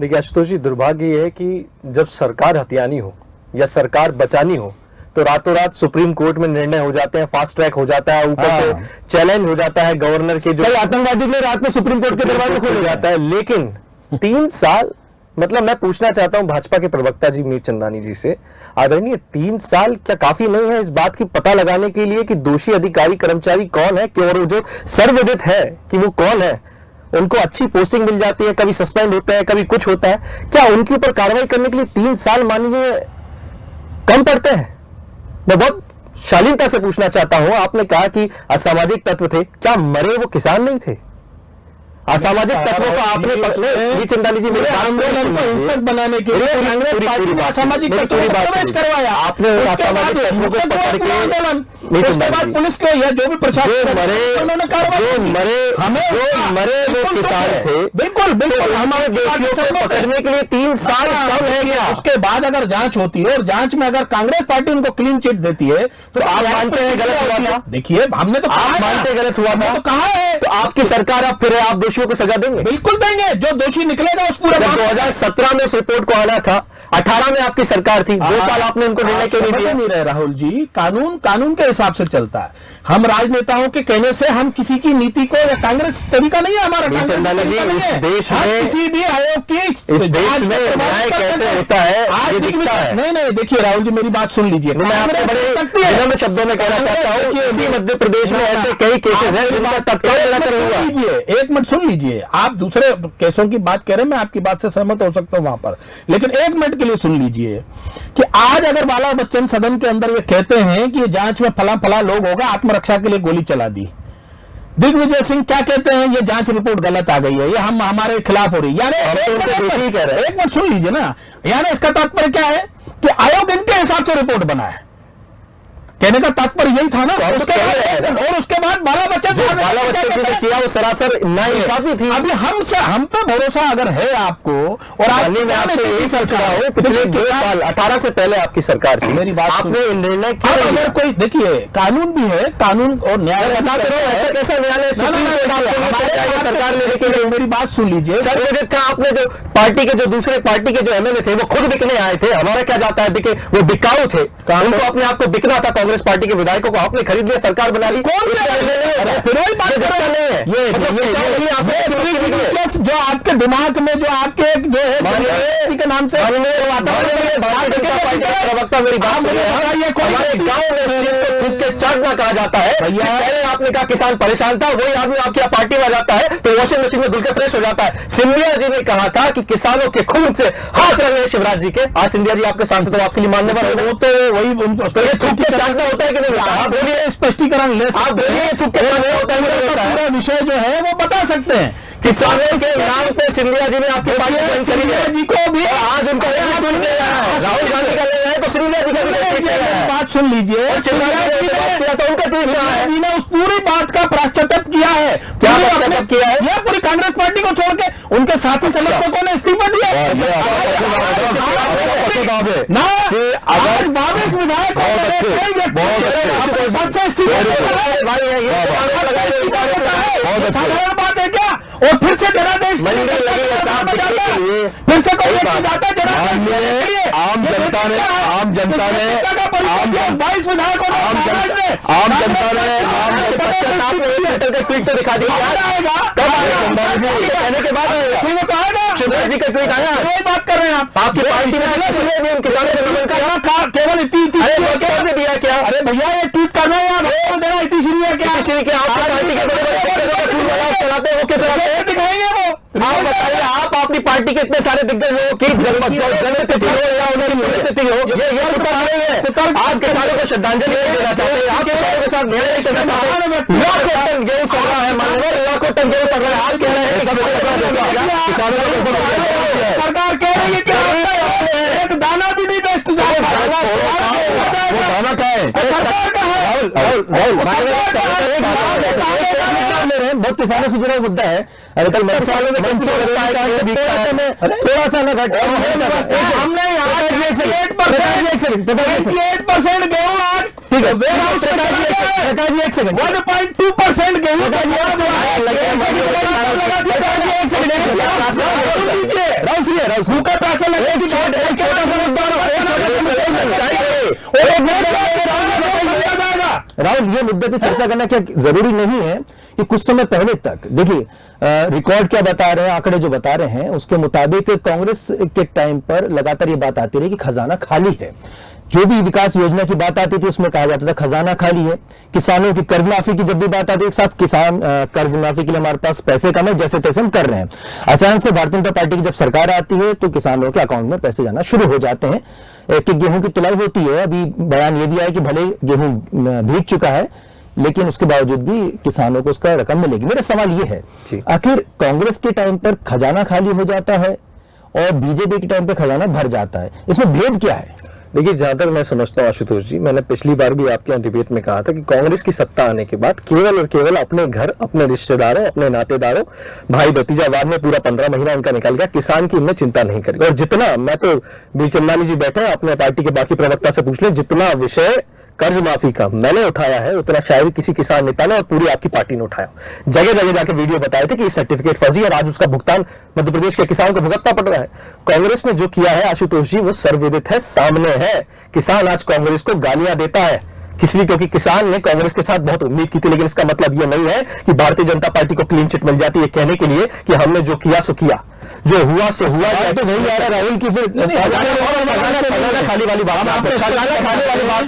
देखिए आशुतोष जी, दुर्भाग्य ये है कि जब सरकार हथियानी हो या सरकार बचानी हो तो रातों रात सुप्रीम कोर्ट में निर्णय हो जाते हैं, फास्ट ट्रैक हो जाता है, ऊपर से चैलेंज हो जाता है गवर्नर के, जो
आतंकवादी के लिए रात में सुप्रीम कोर्ट के दरवाजे खोल
जाता है। लेकिन 3 साल, मतलब मैं पूछना चाहता हूं भाजपा के प्रवक्ता जी मीर चंदानी जी से, आदरणीय 3 साल क्या काफी नहीं है इस बात की पता लगाने के लिए कि दोषी अधिकारी कर्मचारी कौन है, क्यों, और जो सर्वविदित है कि वो कौन है, उनको अच्छी पोस्टिंग मिल जाती है, कभी सस्पेंड होता है, कभी कुछ होता है, क्या उनके ऊपर कार्रवाई करने के लिए 3 साल माननीय कम पड़ते हैं? मैं बहुत शालीनता से पूछना चाहता हूं, आपने कहा कि असामाजिक तत्व थे, क्या मरे वो किसान नहीं थे?
असामाजिक तत्वों को आपने चंदानी जी मेरे
आंदोलन को हिंसक बनाने के लिए कांग्रेस पार्टी ने असामाजिक तत्वों को प्रवेश करवाया।
आपने असामाजिक तत्वों को पकड़ के
आंदोलन, उसके बाद पुलिस के या जो भी प्रशासन उन्होंने
मरे वो किसान थे।
बिल्कुल बिल्कुल,
हमारे दोषियों को पकड़ने के लिए 3 साल कम है क्या?
उसके बाद अगर जांच होती है और जांच में अगर कांग्रेस पार्टी उनको क्लीन चिट देती है तो
आप मानते हैं गलत हुआ था?
देखिए हमने तो
आप मानते हैं गलत हुआ था
तो कहा है,
तो आपकी सरकार अब फिर आप दोषियों को सजा देंगे?
बिल्कुल देंगे, जो दोषी निकलेगा उस पूरे
2017 में उस रिपोर्ट को आना था, 18 में आपकी सरकार थी, 2 साल आपने उनको निर्णय क्यों नहीं दिया?
नहीं रहे राहुल जी, कानून के हिसाब से चलता है। हम राजनेताओं के कहने से हम किसी की नीति को, या कांग्रेस तरीका नहीं है हमारा,
इस देश में
किसी भी आयोग की
इस देश में न्याय कैसे होता है ये दिखता है।
नहीं देखिए राहुल जी मेरी बात सुन लीजिए,
मैं आपसे बड़े विनम्र शब्दों में कहना चाहता हूँ, इसी मध्य प्रदेश में ऐसे कई केसेस हैं जिनका तत्काल निराकरण हुआ।
एक मिनट सुन लीजिए, आप दूसरे केसों की बात कह रहे हैं, मैं आपकी बात से सहमत हो सकता हूं वहां पर, लेकिन 1 मिनट के लिए सुन लीजिए कि आज अगर बाला बच्चन सदन के अंदर ये कहते हैं कि ये जांच में फला फला लोग होगा, आत्मरक्षा के लिए गोली चला दी, दिग्विजय सिंह क्या कहते हैं, ये जांच रिपोर्ट गलत आ गई है, ये हमारे खिलाफ हो रही है। यानी एक मिनट सुन लीजिए ना, यानी इसका तात्पर्य क्या है कि आयोग इनके हिसाब से रिपोर्ट बनाए, कहने का तात्पर्य यही था ना। और उसके बाद बाला बच्चन
ने किया वो सरासर नाइंसाफी थी।
अभी हम पे भरोसा अगर है आपको, और
आपसे यही सोच रहा हूँ, पिछले 2 साल 18 से पहले आपकी सरकार थी,
मेरी बात
आपने निर्णय
क्यों? अगर कोई देखिए कानून भी है, कानून और न्याय
बताते रहो, ऐसा कैसा न्यायालय सरकार ने लेके?
मेरी बात सुन लीजिए
सर, था आपने जो पार्टी के, जो दूसरे पार्टी के जो एमएलए थे वो खुद बिकने आए थे, हमारा क्या जाता है बिके, वो बिकाऊ थे, उनको अपने आप को बिकना था। कांग्रेस पार्टी के विधायकों को आपने खरीद लिया, सरकार बना ली। कौन
फिर वही बात नहीं है, जो आपके दिमाग में, जो आपके जो है के नाम से
प्रवक्ता मेरी बात सुनिए, हमारे गांव में इस चीज को थूक के चाटना कहा जाता है। पहले आपने कहा किसान परेशान था, वही आदमी आपकी पार्टी में आ जाता है तो वॉशिंग मशीन में धुल के फ्रेश हो जाता है। सिंधिया जी ने कहा था कि किसानों के खून से हाथ रंग रहे शिवराज जी के। आज सिंधिया जी आपके साथ तो आपके लिए मानने वाले वो तो वही थूक के चाटना होता है कि नहीं होता? आप बोलिए, स्पष्टीकरण ले, आप बोलिए थूक के चाटना होता है। पूरा विषय जो है वो बता सकते हैं। किसानों के नाम पे सिंधिया जी ने आपकी पार्टी
सिंधिया जी को भी
आज उनका राहुल गांधी का नहीं है तो सिंधिया जी का भी
बात सुन लीजिए,
सिंधिया
जी ने उस पूरी बात का प्रायश्चित किया है।
क्या प्रायश्चित किया है?
यह पूरी कांग्रेस पार्टी को छोड़ के उनके साथी समर्थकों ने इस्तीफा दिया ना। अगर 22 विधायकों साधारण बात है क्या? और फिर से जनादेश फिर से कोई जाता है
आम जनता ने
22 विधायकों
आम जनता ने ट्वीट तो दिखा दिया कहने के बाद शिवराज जी का ट्वीट आया।
वही बात कर रहे हैं आप,
आपकी पार्टी में किसानों ने नमन करा,
केवल इतनी
दिया क्या?
अरे भैया ये ट्वीट करना है देना, इतनी श्री है क्या?
आपकी पार्टी के चलाते हैं, वो क्यों चलाते हैं?
दिखाएंगे वो।
आप बताइए, आप अपनी पार्टी के इतने सारे दिग्गज लोगों की जन्मतिथि हो या उनकी पुण्यतिथि हो, ये उत्तर नहीं है। आप किसानों को श्रद्धांजलि नहीं देना चाहते, आप किसानों के साथ न्याय नहीं करना चाहते। लाखों टन गेहूं सड़ रहा है, मानवर लाखों टन गेहूं सड़ रहा है, आप कह रहे हैं किसानों को
सरकार कह रही है कि एक दाना भी नहीं बेस्ट जाएगा।
दाना क्या है? बहुत किसानों से जुड़ा मुद्दा है। अरे सर किसानों में थोड़ा सा अलग
हमने 8% गेहूं आज ठीक है, 1.2% गेहूं सूखा पैसा
राहुल, ये मुद्दे पे चर्चा करना क्या जरूरी नहीं है कि कुछ समय पहले तक देखिए रिकॉर्ड क्या बता रहे हैं, आंकड़े जो बता रहे हैं उसके मुताबिक कांग्रेस के टाइम पर लगातार ये बात आती रही कि खजाना खाली है। जो भी विकास योजना की बात आती थी उसमें कहा जाता था खजाना खाली है। किसानों की कर्ज माफी की जब भी बात आती है, साहब किसान कर्ज माफी के लिए हमारे पास पैसे कम है, जैसे तैसे हम कर रहे हैं। अचानक से भारतीय जनता पार्टी की जब सरकार आती है तो किसानों के अकाउंट में पैसे जाना शुरू हो जाते हैं। एक गेहूं की तुलाई होती है, अभी बयान ये भी आया कि भले गेहूं भीग चुका है, लेकिन उसके बावजूद भी किसानों को उसका रकम मिलेगी। मेरा सवाल ये है, आखिर कांग्रेस के टाइम पर खजाना खाली हो जाता है और बीजेपी के टाइम पे खजाना भर जाता है, इसमें भेद क्या है?
देखिए, जहां तक मैं समझता हूं आशुतोष जी, मैंने पिछली बार भी आपके यहाँ डिबेट में कहा था कि कांग्रेस की सत्ता आने के बाद केवल और केवल अपने घर, अपने रिश्तेदारों, अपने नातेदारों, भाई भतीजावाद में पूरा 15 महीना उनका निकल गया, किसान की उनमें चिंता नहीं करेगी। और जितना, मैं तो बीरचंदानी जी बैठे हैं, अपने पार्टी के बाकी प्रवक्ता से पूछ लें, जितना विषय कर्ज माफी का मैंने उठाया है उतना शायद किसी किसान नेता ने और पूरी आपकी पार्टी ने उठाया। जगह जगह जाके वीडियो बताए थे कि ये सर्टिफिकेट फर्जी है और आज उसका भुगतान मध्य प्रदेश के किसानों को भुगतना पड़ रहा है। कांग्रेस ने जो किया है आशुतोष जी, वो सर्वविदित है, सामने है। किसान आज कांग्रेस को गालियां देता है, किसलिए? क्योंकि किसान ने कांग्रेस के साथ बहुत उम्मीद की थी, लेकिन इसका मतलब यह नहीं है कि भारतीय जनता पार्टी को क्लीन चिट मिल जाती है कहने के लिए कि हमने जो किया सो किया, जो हुआ सो हुआ। तो वही आ रहा राहुल की, फिर खाली वाली बात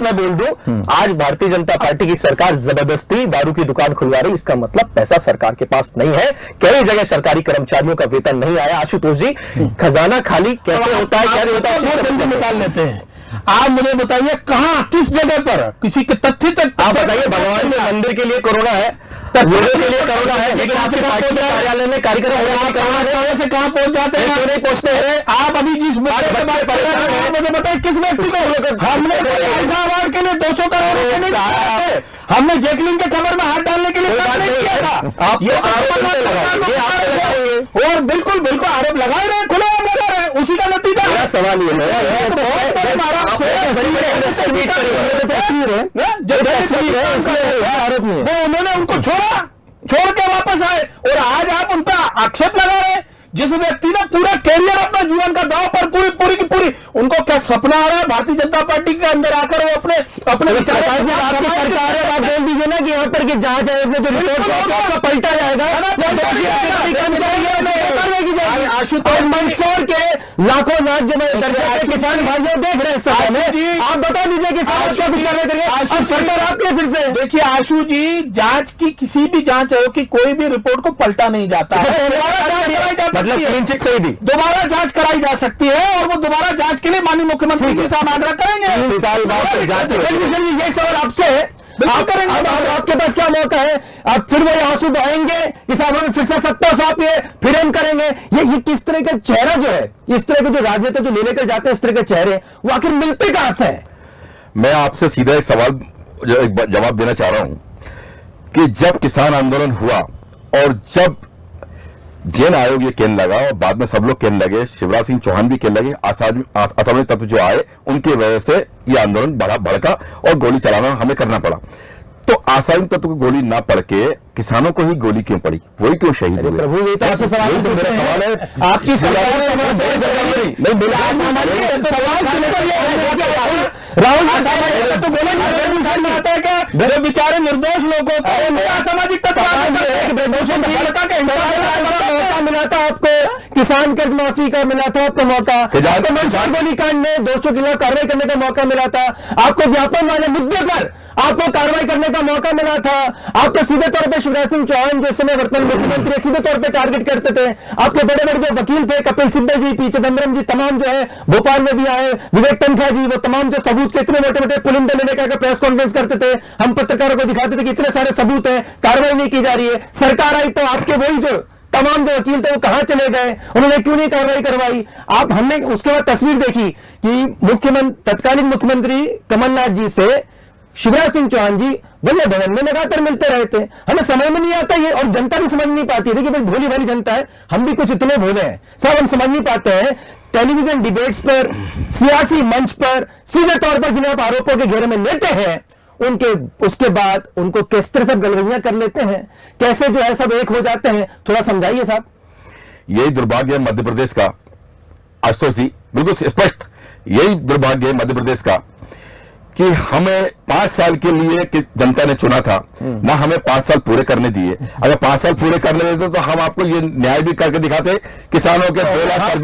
मैं बोल दूं, आज भारतीय जनता पार्टी की सरकार जबरदस्ती दारू की दुकान खुलवा रही, इसका मतलब पैसा सरकार के पास नहीं है। कई जगह सरकारी कर्मचारियों का वेतन नहीं आया। आशुतोष जी, खजाना खाली कैसे होता है, क्या होता है,
निकाल लेते हैं। आप मुझे बताइए कहां, किस जगह पर, किसी के तथ्य तक
आप बताइए। भगवान के मंदिर के लिए कोरोना है, लोगों के लिए कोरोना है, लेकिन आपके पार्टी कार्यालय में कार्यक्रम
से कहां पहुंच जाते हैं,
क्यों नहीं पहुंचते हैं?
आप अभी जिस मुझे बताइए किस व्यक्ति को हमने हैदराबाद के लिए 200 करोड़, हमने जैकलिन के कमर में हाथ डालने के लिए किया था।
आप ये
और बिल्कुल बिल्कुल आरोप लगाए रहे, खुले आरोप लगा रहे, उसी का नतीजा है।
सवाल ये
है, उन्होंने उनको छोड़ के वापस आए और आज आप उनका आक्षेप लगा रहे हैं। जिस व्यक्ति ने पूरा कैरियर अपना जीवन का दांव पर पूरी की पूरी, उनको क्या सपना आ रहा है भारतीय जनता पार्टी के अंदर आकर वो अपने विचार
आपकी सरकार है, आप बोल दीजिए ना कि यहाँ पर जांच आयोग में जो रिपोर्ट पलटा जाएगा, आशुतोष मंदसौर के लाखों नाथ जो किसान भाइयों देख रहे हैं सभा में, आप बता दीजिए कि सरकार आपके फिर से।
देखिए आशु जी, जांच की किसी भी जांच आयोग की कोई भी रिपोर्ट को पलटा नहीं जाता है,
मतलब क्लीन चिट सही दी,
दोबारा जांच कराई जा सकती है और वो दोबारा जांच के लिए माननीय मुख्यमंत्री के साथ आग्रह करेंगे।
3 साल बाद जांच।
यही सवाल आपसे है, करेंगे।
आपके पास क्या मौका है? अब फिर वो आंसू बहाएंगे कि साहब हमें फिर से सत्ता सौंपिए, फिर हम करेंगे। ये किस तरह का चेहरा जो है, इस तरह के जो राजनेता जो ले लेकर जाते हैं, इस तरह के चेहरे, वो आखिर मिलते कहां से है?
मैं आपसे सीधा एक सवाल जवाब देना चाह रहा हूं कि जब किसान आंदोलन हुआ और जब जैन आयोग ये कहने लगा और बाद में सब लोग कहने लगे, शिवराज सिंह चौहान भी कहने लगे, असामाजिक तत्व जो आए उनकी वजह से ये आंदोलन भड़का और गोली चलाना हमें करना पड़ा। तो असामाजिक तत्व को गोली ना पड़ के किसानों को ही गोली क्यों पड़ी, वही क्यों शहीद हुए?
प्रभु ये तो आपसे सवाल है, मेरा सवाल है, आपकी सरकार
राहुल बेचारे निर्दोष लोगों को असामाजिक
मिला था, आपको किसान कर्ज माफी का मिला था, आपको मौका, आपको मंदसौर गोलीकांड में दोषियों के खिलाफ कार्रवाई करने का मौका मिला था, आपको व्यापम वाले मुद्दे पर आपको कार्रवाई करने का मौका मिला था, आपको सीधे तौर पे शिवराज सिंह चौहान जो समय वर्तमान मुख्यमंत्री सीधे तौर पे टारगेट करते थे, आपके बड़े बड़े जो वकील थे, कपिल सिब्बल जी, पी चिदम्बरम जी, तमाम जो है भोपाल में भी आए, विवेक तनखा जी, वो तमाम जो सबूत के इतने मोटे मोटे पुलिंदा लेने का प्रेस कॉन्फ्रेंस करते थे, हम पत्रकारों को दिखाते थे कि इतने सारे सबूत हैं, कार्रवाई नहीं की जा रही है। सरकार आई तो आपके वही जो तमाम जो वकील थे वो कहां चले गए, उन्होंने क्यों नहीं कार्रवाई करवाई? आप हमने उसके बाद तस्वीर देखी कि तत्कालीन मुख्यमंत्री कमलनाथ जी से शिवराज सिंह चौहान जी वल्लभ भवन में लगातार मिलते रहे थे। हमें समझ में नहीं आता ये, और जनता भी समझ नहीं पाती। देखिए भाई, भोली भाली जनता है, हम भी कुछ इतने भोले हैं सब, हम समझ नहीं पाते हैं। टेलीविजन डिबेट्स पर, सियासी मंच पर सीधे तौर पर जिन्हें आप आरोपों के घेरे में लेते हैं, उनके उसके बाद उनको किस तरह से गलवैयां कर लेते हैं, कैसे जो है सब एक हो जाते हैं, थोड़ा समझाइए साहब।
यही दुर्भाग्य है मध्य प्रदेश का, आशुतोष जी, बिल्कुल स्पष्ट यही दुर्भाग्य है मध्य प्रदेश का कि हमें 5 साल के लिए जनता ने चुना था ना, हमें 5 साल पूरे करने दिए। अगर 5 साल पूरे करने देते तो हम आपको ये न्याय भी करके दिखाते, किसानों के 2 लाख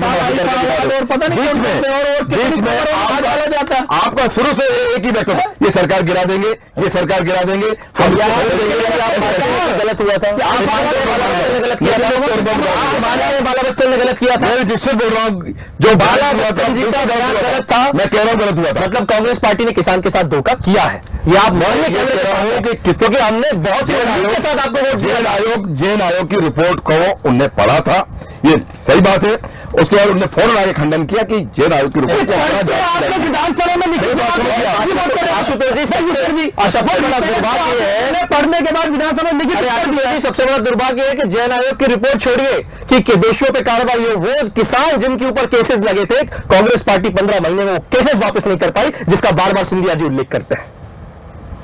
बीच में आपका शुरू से एक ही वक्तव्य, ये सरकार गिरा देंगे, ये सरकार गिरा देंगे, हम
गलत हुआ था, बाला बच्चन ने गलत किया था,
मैं निश्चित बोल रहा हूँ, जो बाला बच्चन जी का गलत था, मैं कह रहा हूँ गलत हुआ था।
मतलब कांग्रेस पार्टी ने किसान किसान के साथ धोखा किया है। ये आप मानिए कह रहा हूं कि किसी के हमने बहुत के साथ आपको वोट दिया।
जेन आयोग की रिपोर्ट को उनने पढ़ा था, ये सही बात है। उसके बाद उन्होंने फौरन आगे खंडन किया कि जेन आयोग की रिपोर्ट
विधानसभा में पढ़ने के बाद विधानसभा में लिखित। सबसे बड़ा दुर्भाग्य है कि जेन आयोग की रिपोर्ट छोड़िए कि देशों पे कार्रवाई हो, वो किसान जिनके ऊपर केसेस लगे थे, कांग्रेस पार्टी 15 महीने में वो केसेस वापस नहीं कर पाई, जिसका बार बार सिंधिया जी उल्लेख करते हैं।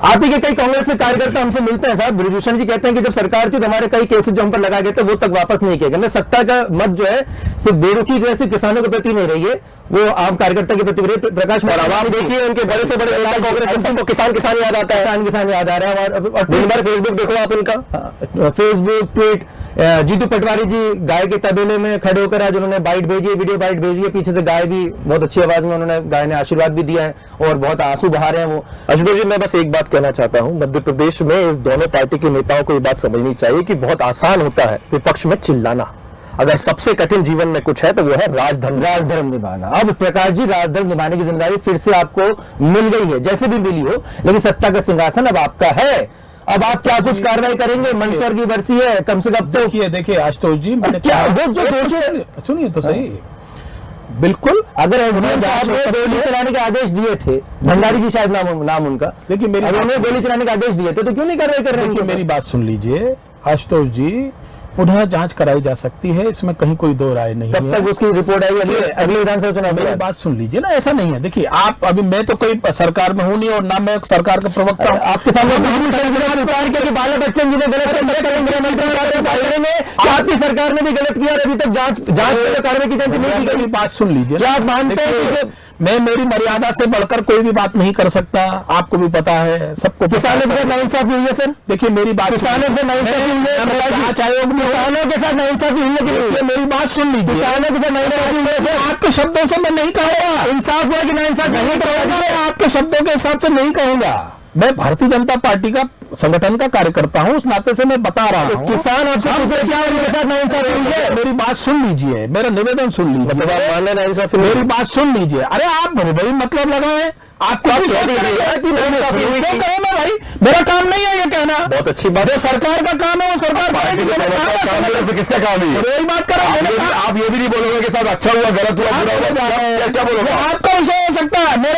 आप ही के कई कांग्रेस के कार्यकर्ता हमसे मिलते हैं साहब, ब्रिभूषण जी कहते हैं कि जब सरकार थी तो हमारे कई केसेस जो हम पर लगाए गए थे वो तक वापस नहीं किए गए। सत्ता का मत जो है सिर्फ बेरुखी जो है सिर्फ किसानों के प्रति नहीं रही है, वो आम कार्यकर्ता के प्रति प्रकाश। और अब आप देखिए उनके बड़े से बड़े नेता कांग्रेस सबको किसान किसान याद आता है, किसान याद आ रहा है। और दिन भर फेसबुक देखो आप उनका, फेसबुक ट्वीट। जीतू पटवारी जी गाय के तबेले में खड़े होकर आज उन्होंने बाइट भेजी है, वीडियो बाइट भेजी है, पीछे से गाय भी बहुत अच्छी आवाज में उन्होंने गाय ने आशीर्वाद भी दिया है और बहुत आंसू बहा रहे हैं वो। आशुतोष जी, मैं बस एक बात कहना चाहता हूं, मध्य प्रदेश में इस दोनों पार्टी के नेताओं को ये बात समझनी चाहिए कि बहुत आसान होता है विपक्ष में चिल्लाना, अगर सबसे कठिन जीवन में कुछ है तो वो है राजधर्म निभाना। अब प्रकाश जी, राजधर्म निभाने की जिम्मेदारी फिर से आपको मिल गई है, जैसे भी मिली हो, लेकिन सत्ता का सिंहासन अब आपका है। अब आप क्या कुछ कार्रवाई करेंगे? मंदसौर की बरसी है, कम से कम तो
देखिए आशुतोष जी, मैंने
क्या वो जो दोषी,
सुनिए तो सही, बिल्कुल।
अगर एसडीएम साहब ने गोली चलाने के आदेश दिए थे, भंडारी जी शायद नाम उनका,
देखिए मेरी,
अगर उन्होंने गोली चलाने के आदेश दिए थे तो क्यों नहीं कार्रवाई कर रहे हैं?
मेरी बात सुन लीजिए आशुतोष जी, पुनः जांच कराई जा सकती है, इसमें कहीं कोई दो राय नहीं है।
तब तक उसकी रिपोर्ट आई अगले विधानसभा चुनाव में।
बात सुन लीजिए ना, ऐसा नहीं है। देखिए आप, अभी मैं तो कोई सरकार में हूं नहीं और ना मैं सरकार का प्रवक्ता हूं। आपके सामने
बाला बच्चन जी ने गलत आपकी सरकार ने भी गलत किया, अभी तक जांच कार्रवाई की जाती नहीं की गई।
बात सुन लीजिए,
क्या आप मानते हैं
मैं मेरी मर्यादा से बढ़कर कोई भी बात नहीं कर सकता, आपको भी पता है, सबको।
किसानों के साथ नाइंसाफी हुई है सर?
देखिए मेरी बात,
किसानों से नाइंसाफी हुई है,
जांच आयोग में
किसानों के साथ नाइंसाफी हुई है।
मेरी बात सुन लीजिए,
किसानों के साथ नाइंसाफी हुई है।
आपके शब्दों से मैं नहीं कहूंगा
इंसाफ हुआ कि नाइंसाफी नहीं
कहूंगा, आपके शब्दों के हिसाब से नहीं कहूंगा। मैं भारतीय जनता पार्टी का संगठन का कार्यकर्ता हूं, उस नाते से मैं बता रहा हूं।
किसान आपसे पूछे क्या उनके साथ नाइंसाफी हुई है?
मेरी बात सुन लीजिए, मेरा निवेदन सुन लीजिए, मेरी बात सुन लीजिए। अरे आप भाई मतलब लगाए, आपको भाई मेरा काम नहीं है ये कहना।
बहुत अच्छी बात है,
सरकार का काम है, वो सरकार
किसका काम है?
वही बात कर रहा हूं।
आप ये भी नहीं बोलोगे कि साहब अच्छा हुआ, गलत हुआ, बुरा हुआ, क्या बोलोगे?
आपका विषय हो सकता है, मेरे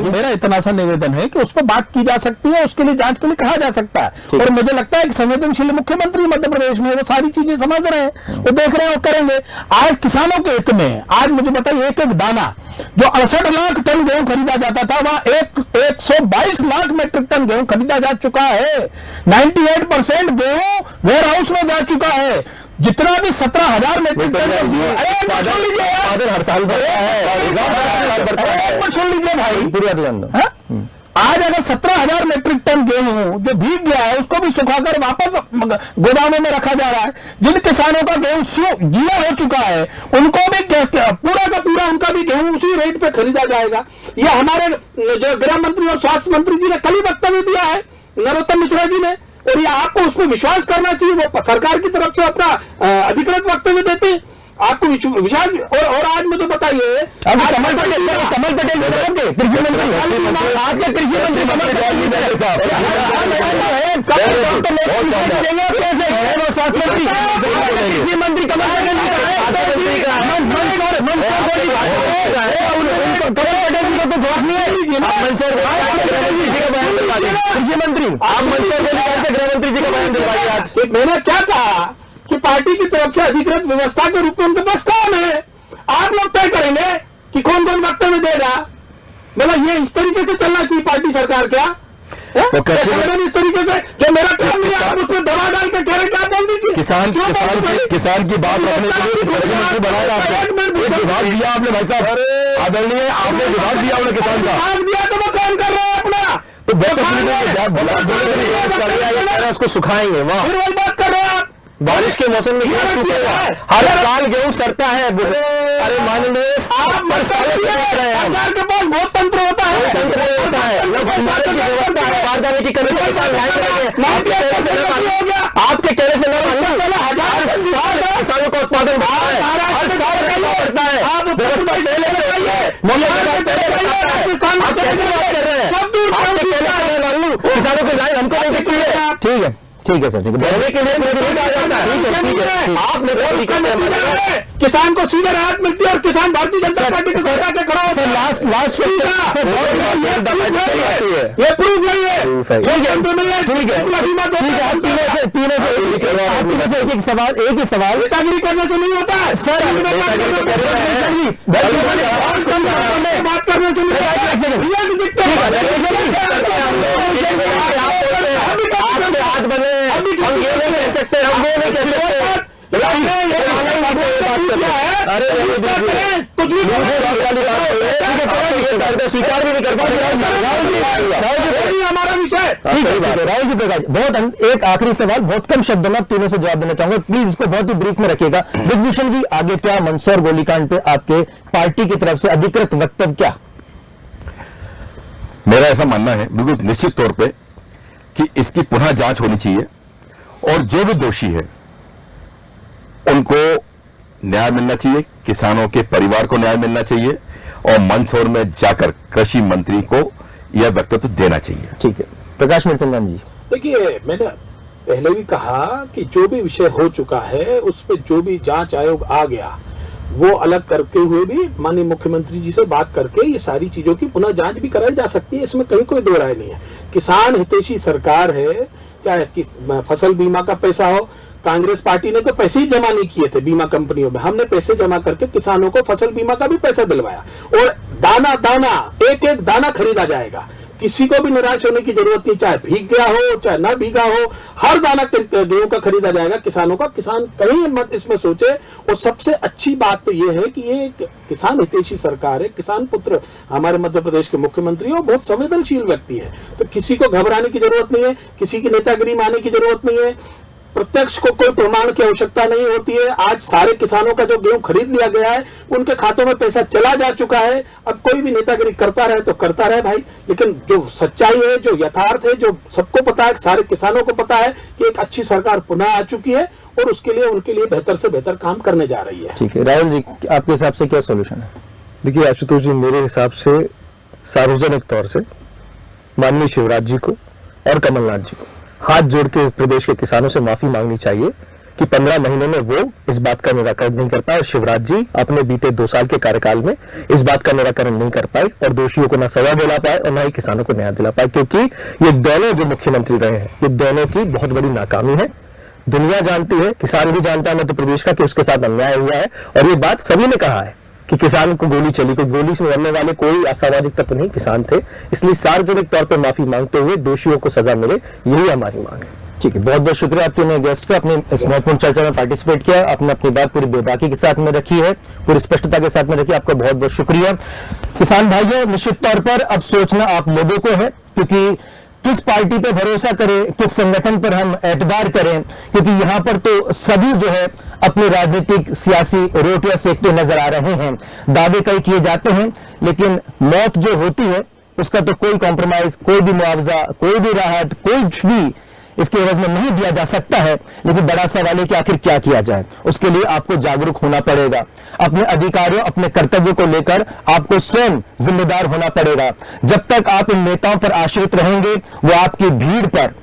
मेरा इतना सा निवेदन है कि उस पर बात की जा सकती है, उसके लिए जांच के लिए कहा जा सकता है। और मुझे लगता है कि संवेदनशील मुख्यमंत्री मध्य प्रदेश में वो सारी चीजें समझ रहे हैं, वो देख रहे हैं, वो करेंगे। आज किसानों के हित में, आज मुझे बताइए, एक एक दाना जो 68 लाख टन गेहूं खरीदा जाता था, वहां 122 लाख मेट्रिक टन गेहूं खरीदा जा चुका है। 98% गेहूं वेयर हाउस में जा चुका है। जितना भी 17,000 मेट्रिक टन सुन लीजिए हर साल सुन लीजिए भाई, आज अगर 17,000 मेट्रिक टन गेहूं जो भीग गया है उसको भी सुखाकर वापस गोदामों में रखा जा रहा है। जिन किसानों का गेहूं गीला हो चुका है उनको भी पूरा का पूरा उनका भी गेहूं उसी रेट पे खरीदा जाएगा। ये हमारे जो गृह मंत्री और स्वास्थ्य मंत्री जी ने कल ही वक्तव्य दिया है, नरोत्तम मिश्रा जी ने, और ये आपको उस पर विश्वास करना चाहिए। वो सरकार की तरफ से अपना अधिकृत वक्तव्य देते हैं, आपको विश्वास। और आज मुझे बताइए, कमल पटेल कृषि मंत्री, आपके कृषि मंत्री कृषि मंत्री कमल पटेल जी को तो जोश नहीं है। कृषि मंत्री आप गृह मंत्री जी का बयान दिलवाइए। आज मैंने क्या कहा कि पार्टी की तरफ से अधिकृत व्यवस्था के रूप में उनके पास काम है, आप लोग तय करेंगे कि कौन कौन वक्तव्य देगा। मतलब ये इस तरीके से चलना चाहिए पार्टी सरकार क्या? तो इस तरीके से जो मेरा काम नहीं है आप उसमें दवा डाल के कह रहे, क्या बोल दीजिए।
किसान की बात रखने के लिए बनाया विभाग दिया आपने भाई साहब, आदरणीय आपने विभाग दिया उन्हें किसान का
विभाग दिया तो वो काम कर रहे हैं अपना,
तो बहुत
उसको सुखाएंगे। वाह, फिर वही बात कर रहे हैं आप। बारिश के मौसम में गेहूं सूखेगा, हर साल गेहूं सड़ता है। अरे माननीय सरकार के पास बहुत तंत्र होता है, बारदाने की कमी आपके कहने से किसानों का उत्पादन बढ़ता है, हर साल बढ़ता है। आप व्यवस्था पहले से आप कैसे बात कर रहे हैं? किसानों की लाइन हमको नहीं दिखती है। ठीक है सर, ठीक है, बोलने के लिए मुझे नहीं कहा जाता है। ठीक है, आपने
किसान को सीधे राहत मिलती है और किसान भारतीय जनता पार्टी के साथ आके खड़ा होता है।
लास्ट
ये प्रूफ नहीं है।
ठीक है, एक ही सवाल
नेतागिरी करने से नहीं होता है
सर,
बात करने से नहीं
हाथ बने, हम ये नहीं कह सकते, हम वो नहीं कह सकते। अरे
कुछ भी
स्वीकार भी नहीं कर पाते
हमारा विषय।
राहुल जी प्रकाश, बहुत एक आखिरी सवाल बहुत कम शब्दों में आप तीनों से जवाब देना चाहूंगा, प्लीज इसको बहुत ही ब्रीफ में रखिएगा। ब्रिजभूषण जी, आगे क्या मंदसौर गोलीकांड पे आपके पार्टी की तरफ से अधिकृत वक्तव्य क्या?
मेरा ऐसा मानना है बिल्कुल निश्चित तौर पे कि इसकी पुनः जांच होनी चाहिए और जो भी दोषी है उनको न्याय मिलना चाहिए, किसानों के परिवार को न्याय मिलना चाहिए और मंदसौर में जाकर कृषि मंत्री को यह वक्तव्य देना चाहिए।
ठीक है, प्रकाश मिरचंदन जी।
देखिए, मैंने पहले भी कहा कि जो भी विषय हो चुका है उस पर जो भी जांच आयोग आ गया वो अलग करते हुए भी माननीय मुख्यमंत्री जी से बात करके ये सारी चीजों की पुनः जांच भी कराई जा सकती है, इसमें कहीं कोई दो राय नहीं है। किसान हितैषी सरकार है, चाहे फसल बीमा का पैसा हो, कांग्रेस पार्टी ने तो पैसे ही जमा नहीं किए थे बीमा कंपनियों में, हमने पैसे जमा करके किसानों को फसल बीमा का भी पैसा दिलवाया और दाना दाना एक एक दाना खरीदा जाएगा। किसी को भी निराश होने की जरूरत नहीं, चाहे भीग गया हो चाहे ना भीगा हो, हर दाना गेहूं का खरीदा जाएगा किसानों का। किसान कहीं मत इसमें सोचे। और सबसे अच्छी बात तो यह है कि ये एक किसान हितैषी सरकार है, किसान पुत्र हमारे मध्य प्रदेश के मुख्यमंत्री और बहुत संवेदनशील व्यक्ति है, तो किसी को घबराने की जरूरत नहीं है, किसी की नेतागिरी में आने की जरूरत नहीं है, प्रत्यक्ष को कोई प्रमाण की आवश्यकता नहीं होती है। आज सारे किसानों का जो गेहूं खरीद लिया गया है उनके खातों में पैसा चला जा चुका है। अब कोई भी नेतागिरी करता रहे तो करता रहे भाई, लेकिन जो सच्चाई है, जो यथार्थ है, जो सबको पता है, सारे किसानों को पता है कि एक अच्छी सरकार पुनः आ चुकी है और उसके लिए उनके लिए बेहतर से बेहतर काम करने जा रही है।
ठीक है, राहुल जी आपके हिसाब से क्या सोल्यूशन है?
देखिए आशुतोष जी, मेरे हिसाब से सार्वजनिक तौर से माननीय शिवराज जी को और कमलनाथ जी को हाथ जोड़ के इस प्रदेश के किसानों से माफी मांगनी चाहिए कि 15 महीने में वो इस बात का निराकरण नहीं कर पाए और शिवराज जी अपने बीते 2 साल के कार्यकाल में इस बात का निराकरण नहीं कर पाए और दोषियों को न सजा दिला पाए और न ही किसानों को न्याय दिला पाए, क्योंकि ये दोनों जो मुख्यमंत्री रहे हैं ये दोनों की बहुत बड़ी नाकामी है। दुनिया जानती है, किसान भी जानता है मध्य प्रदेश का कि उसके साथ अन्याय हुआ है और ये बात सभी ने कहा है कि किसान को गोली चली, कोई गोली से मरने वाले कोई असामाजिक तत्व नहीं, किसान थे। इसलिए सार्वजनिक तौर पर माफी मांगते हुए दोषियों को सजा मिले, यही हमारी मांग है।
ठीक है, बहुत बहुत शुक्रिया आप तीनों गेस्ट का अपने इस महत्वपूर्ण चर्चा में पार्टिसिपेट किया, आपने अपनी बात पूरी बेबाकी के साथ में रखी है, पूरी स्पष्टता के साथ में रखी, आपका बहुत बहुत शुक्रिया। किसान भाइयों, निश्चित तौर पर अब सोचना आप लोगों को है, क्योंकि किस पार्टी पे भरोसा करें, किस संगठन पर हम एतबार करें, क्योंकि यहाँ पर तो सभी जो है अपनी राजनीतिक सियासी रोटियां सेकते नजर आ रहे हैं। दावे कई किए जाते हैं, लेकिन मौत जो होती है उसका तो कोई कॉम्प्रोमाइज, कोई भी मुआवजा, कोई भी राहत, कुछ भी इसके एवज में नहीं दिया जा सकता है। लेकिन बड़ा सवाल है कि आखिर क्या किया जाए, उसके लिए आपको जागरूक होना पड़ेगा। अपने अधिकारों, अपने कर्तव्यों को लेकर आपको स्वयं जिम्मेदार होना पड़ेगा। जब तक आप इन नेताओं पर आश्रित रहेंगे, वो आपकी भीड़ पर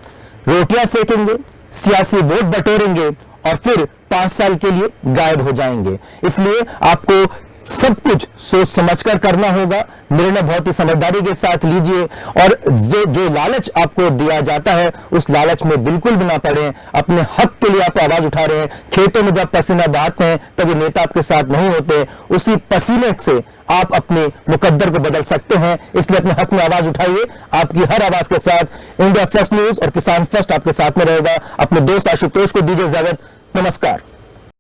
रोटियां सेकेंगे, सियासी वोट बटोरेंगे और फिर 5 साल के लिए गायब हो जाएंगे। इसलिए आपको सब कुछ सोच समझकर करना होगा, निर्णय बहुत ही समझदारी के साथ लीजिए और जो लालच आपको दिया जाता है उस लालच में बिल्कुल भी ना पड़े। अपने हक के लिए आप आवाज उठा रहे हैं, खेतों में जब पसीना बहाते हैं तभी नेता आपके साथ नहीं होते, उसी पसीने से आप अपने मुकद्दर को बदल सकते हैं। इसलिए अपने हक में आवाज उठाइए। आपकी हर आवाज के साथ इंडिया फर्स्ट न्यूज और किसान फर्स्ट आपके साथ में रहेगा। अपने दोस्त आशुतोष को दीजिए इजाजत। नमस्कार।